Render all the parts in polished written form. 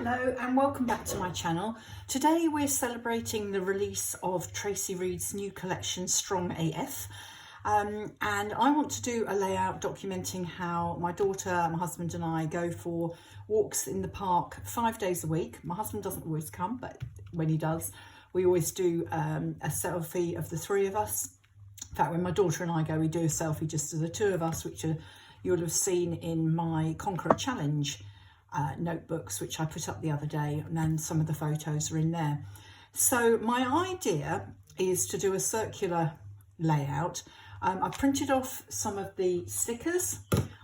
Hello and welcome back to my channel. Today we're celebrating the release of Traci Reed's new collection Strong AF, and I want to do a layout documenting how my daughter, my husband and I go for walks in the park 5 days a week. My husband doesn't always come, but when he does we always do a selfie of the three of us. In fact, when my daughter and I go, we do a selfie just of the two of us, which you'll have seen in my Conqueror Challenge notebooks, which I put up the other day, and then some of the photos are in there. So my idea is to do a circular layout. I printed off some of the stickers.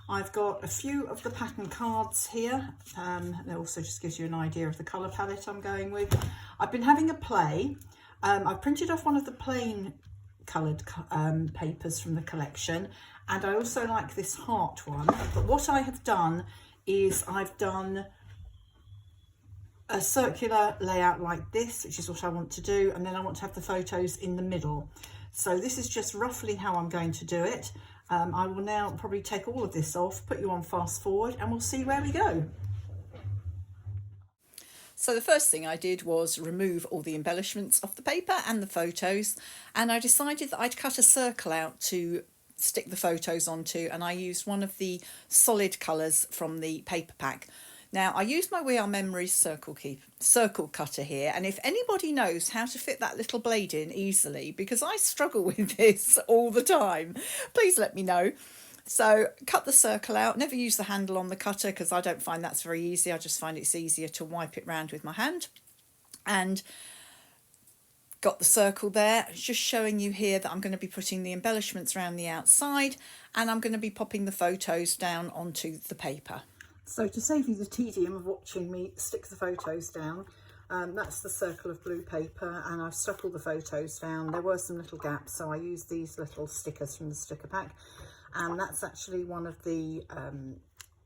I've got a few of the pattern cards here. That also just gives you an idea of the colour palette I'm going with. I've been having a play. I printed off one of the plain coloured papers from the collection, and I also like this heart one. But what I have done is I've done a circular layout like this, which is what I want to do, and then I want to have the photos in the middle. So this is just roughly how I'm going to do it. I will now probably take all of this off, put you on fast forward, and we'll see where we go. So the first thing I did was remove all the embellishments off the paper and the photos, and I decided that I'd cut a circle out to stick the photos onto, and I used one of the solid colours from the paper pack. Now I used my We Are Memories circle cutter here, and if anybody knows how to fit that little blade in easily, because I struggle with this all the time, please let me know. So cut the circle out, never use the handle on the cutter because I don't find that's very easy. I just find it's easier to wipe it round with my hand. And got the circle there, just showing you here that I'm going to be putting the embellishments around the outside, and I'm going to be popping the photos down onto the paper. So to save you the tedium of watching me stick the photos down, that's the circle of blue paper, and I've stuck all the photos down. There were some little gaps, so I used these little stickers from the sticker pack, and that's actually one of the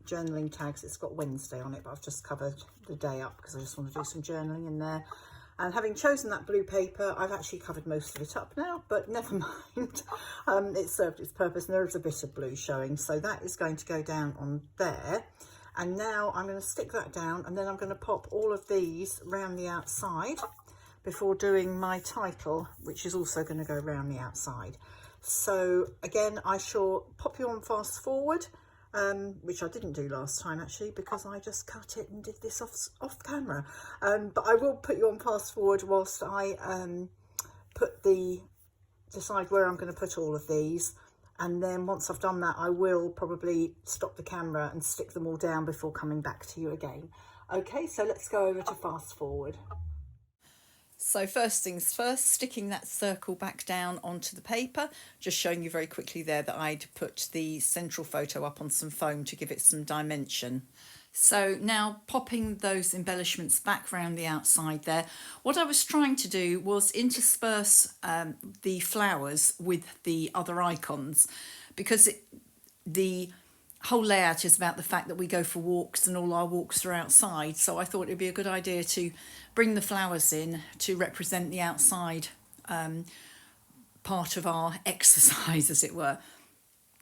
journaling tags. It's got Wednesday on it, but I've just covered the day up because I just want to do some journaling in there. And having chosen that blue paper, I've actually covered most of it up now, but never mind. It served its purpose, and there is a bit of blue showing, so that is going to go down on there. And now I'm going to stick that down, and then I'm going to pop all of these round the outside before doing my title, which is also going to go round the outside. So again, I shall pop you on fast forward, which I didn't do last time actually because I just cut it and did this off camera. But I will put you on fast forward whilst I decide where I'm going to put all of these. And then once I've done that, I will probably stop the camera and stick them all down before coming back to you again. Okay, so let's go over to fast forward. So first things first, sticking that circle back down onto the paper, just showing you very quickly there that I'd put the central photo up on some foam to give it some dimension. So now popping those embellishments back around the outside there, what I was trying to do was intersperse the flowers with the other icons, because the whole layout is about the fact that we go for walks and all our walks are outside. So I thought it'd be a good idea to bring the flowers in to represent the outside part of our exercise, as it were.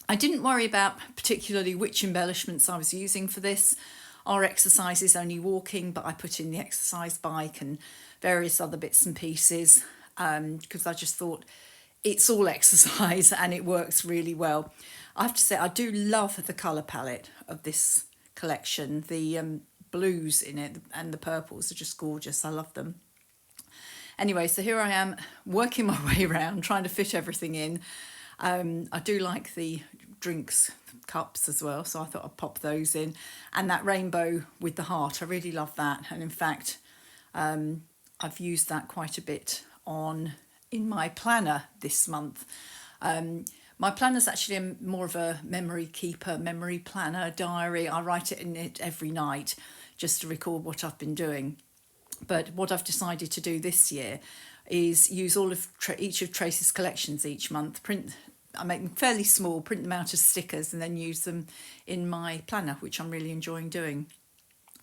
I didn't worry about particularly which embellishments I was using for this. Our exercise is only walking, but I put in the exercise bike and various other bits and pieces because I just thought it's all exercise and it works really well. I have to say, I do love the colour palette of this collection. The blues in it and the purples are just gorgeous. I love them. Anyway, so here I am working my way around, trying to fit everything in. I do like the drinks cups as well, so I thought I'd pop those in. And that rainbow with the heart, I really love that. And in fact, I've used that quite a bit in my planner this month. My planner's actually more of a memory keeper, memory planner, diary. I write it in it every night just to record what I've been doing. But what I've decided to do this year is use all of each of Traci's collections each month, I make them fairly small, print them out as stickers, and then use them in my planner, which I'm really enjoying doing.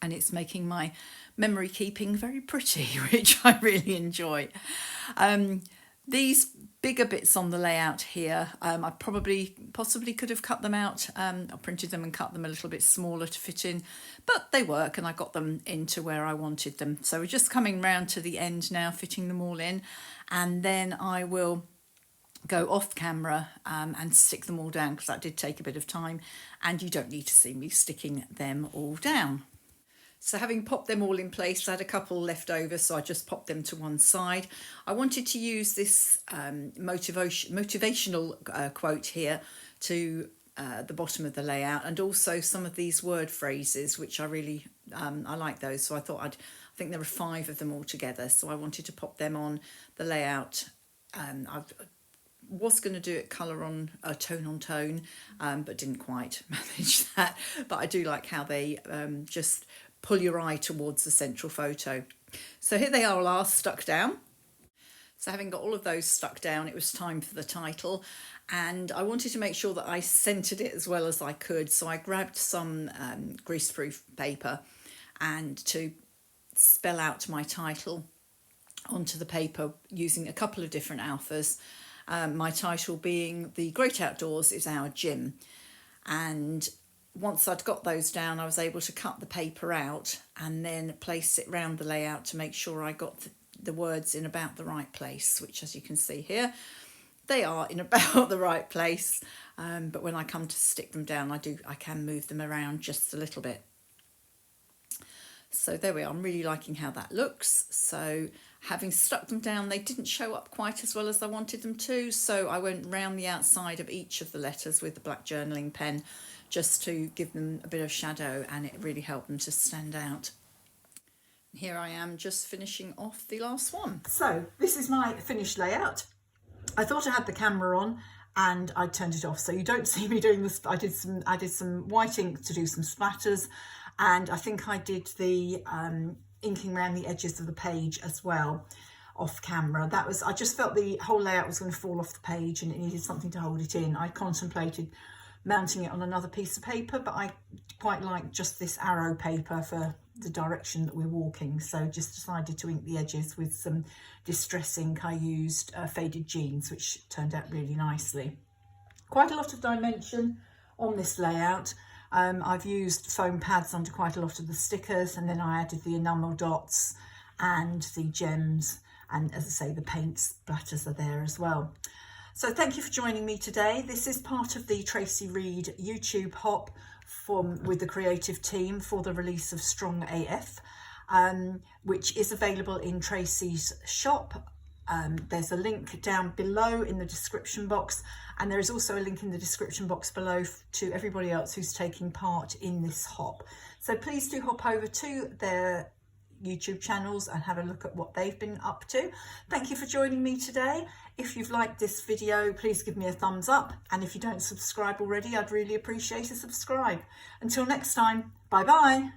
And it's making my memory keeping very pretty, which I really enjoy. These bigger bits on the layout here, I possibly could have cut them out. I printed them and cut them a little bit smaller to fit in, but they work and I got them into where I wanted them. So we're just coming round to the end now, fitting them all in, and then I will go off camera and stick them all down, because that did take a bit of time and you don't need to see me sticking them all down. So having popped them all in place, I had a couple left over, so I just popped them to one side. I wanted to use this motivational quote here to the bottom of the layout, and also some of these word phrases, which I really, I like those. So I thought I think there are 5 of them all together. So I wanted to pop them on the layout. I was going to do it colour on tone on tone, but didn't quite manage that. But I do like how they just pull your eye towards the central photo. So here they are all stuck down. So having got all of those stuck down, it was time for the title, and I wanted to make sure that I centered it as well as I could. So I grabbed some greaseproof paper and to spell out my title onto the paper using a couple of different alphas. My title being "The Great Outdoors is Our Gym." And once I'd got those down, I was able to cut the paper out and then place it round the layout to make sure I got the words in about the right place, which, as you can see here, they are in about the right place. But when I come to stick them down, I can move them around just a little bit. So there we are. I'm really liking how that looks. So having stuck them down, they didn't show up quite as well as I wanted them to. So I went round the outside of each of the letters with the black journaling pen, just to give them a bit of shadow, and it really helped them to stand out. Here I am just finishing off the last one. So this is my finished layout. I thought I had the camera on and I turned it off, so you don't see me doing this. I did some white ink to do some splatters, and I think I did the inking around the edges of the page as well off camera. I just felt the whole layout was going to fall off the page and it needed something to hold it in. I contemplated mounting it on another piece of paper, but I quite like just this arrow paper for the direction that we're walking, so just decided to ink the edges with some distress ink. I used Faded Jeans, which turned out really nicely. Quite a lot of dimension on this layout. I've used foam pads under quite a lot of the stickers, and then I added the enamel dots and the gems, and as I say, the paint splatters are there as well. So thank you for joining me today. This is part of the Traci Reed YouTube hop with the creative team for the release of Strong AF, which is available in Traci's shop. There's a link down below in the description box, and there is also a link in the description box below to everybody else who's taking part in this hop. So please do hop over to their YouTube channels and have a look at what they've been up to. Thank you for joining me today. If you've liked this video, please give me a thumbs up, and if you don't subscribe already, I'd really appreciate a subscribe. Until next time, bye bye.